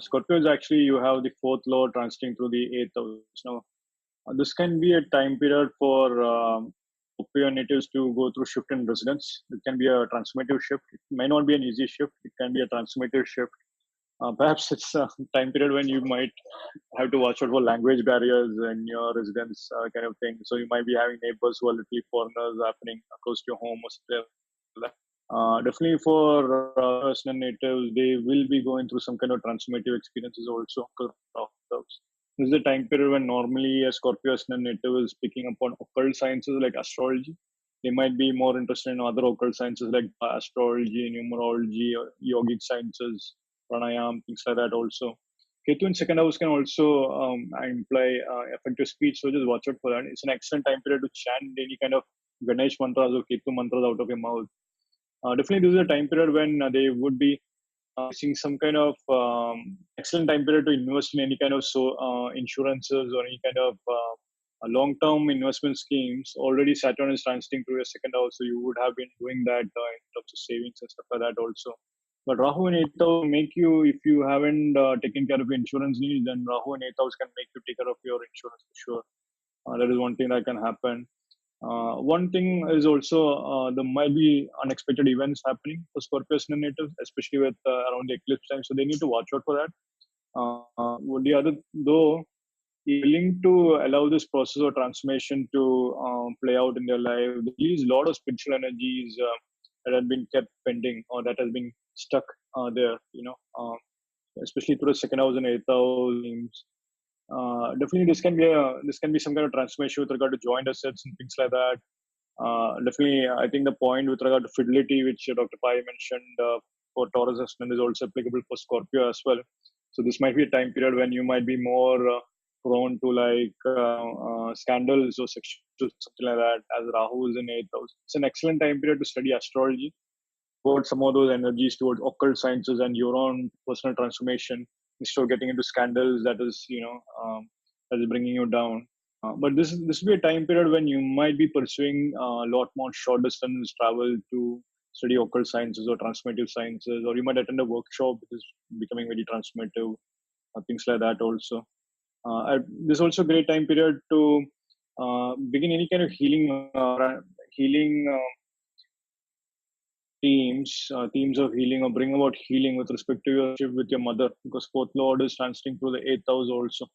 Scorpio is actually, you have the fourth lord transiting through the eighth house. Now, this can be a time period for Scorpio natives to go through shift in residence. It can be a transformative shift. It may not be an easy shift. It can be a transformative shift. Perhaps it's a time period when you might have to watch out for language barriers in your residence, kind of thing. So you might be having neighbors who are literally foreigners happening close to your home or something like that. Definitely for Ascendant natives, they will be going through some kind of transformative experiences also. This is the time period when normally a Scorpio Ascendant native is picking up on occult sciences like astrology. They might be more interested in other occult sciences like astrology, numerology, yogic sciences, pranayam, things like that also. Ketu in second house can also imply effective speech, so just watch out for that. It's an excellent time period to chant any kind of Ganesh mantras or Ketu mantras out of your mouth. Definitely, this is a time period when they would be seeing some kind of excellent time period to invest in any kind of insurances or any kind of long-term investment schemes. Already Saturn is transiting through your second house, so you would have been doing that in terms of savings and stuff like that also. But Rahu in 8th house make you, if you haven't taken care of your insurance needs, then Rahu in 8th house can make you take care of your insurance for sure. That is one thing that can happen. One thing is also there might be unexpected events happening for Scorpio Ascendant natives, especially with around the eclipse time. So they need to watch out for that. The other, though, willing to allow this process of transformation to play out in their life, there is a lot of spiritual energies that have been kept pending or that has been stuck there. Especially through the second house and eighth house. Definitely, this can be some kind of transformation with regard to joint assets and things like that. Definitely, I think the point with regard to fidelity, which Dr. Pai mentioned for Taurus Ascendant, is also applicable for Scorpio as well. So this might be a time period when you might be more prone to scandals or sexual something like that, as Rahu is in eighth house. It's an excellent time period to study astrology, put some of those energies towards occult sciences and your own personal transformation instead of getting into scandals that is that is bringing you down. But this will be a time period when you might be pursuing a lot more short distance travel to study occult sciences or transformative sciences, or you might attend a workshop which is becoming very transformative, things like that also. This is also a great time period to begin any kind of healing themes of healing, or bring about healing with respect to your relationship with your mother, because fourth lord is transiting through the eighth house also.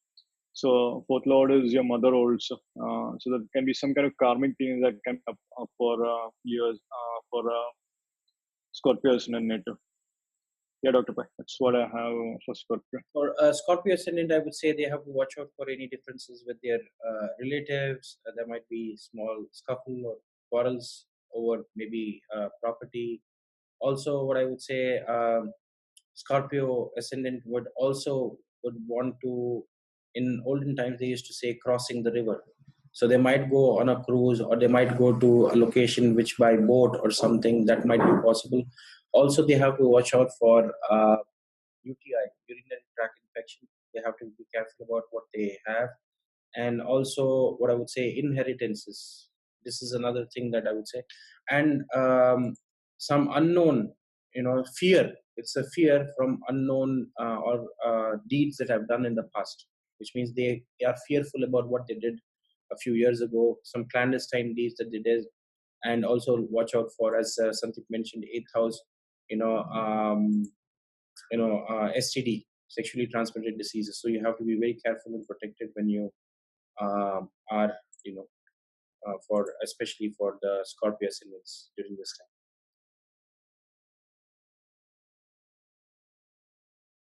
So fourth lord is your mother also. So there can be some kind of karmic themes that can come up for years for Scorpios and native. Yeah, Dr. Pai, that's what I have for Scorpio. For Scorpio Ascendant, I would say they have to watch out for any differences with their relatives. There might be small scuffle or quarrels over maybe property. Also, what I would say, Scorpio Ascendant would want to, in olden times, they used to say crossing the river. So they might go on a cruise, or they might go to a location which by boat or something that might be possible. Also, they have to watch out for UTI, urinary tract infection. They have to be careful about what they have. And also, what I would say, inheritances. This is another thing that I would say. And some unknown, fear. It's a fear from unknown or deeds that I've done in the past, which means they are fearful about what they did a few years ago, some clandestine deeds that they did. And also watch out for, as Sandeep mentioned, eighth house, STD, sexually transmitted diseases. So you have to be very careful and protected when you are, especially for the Scorpio ascendants during this time.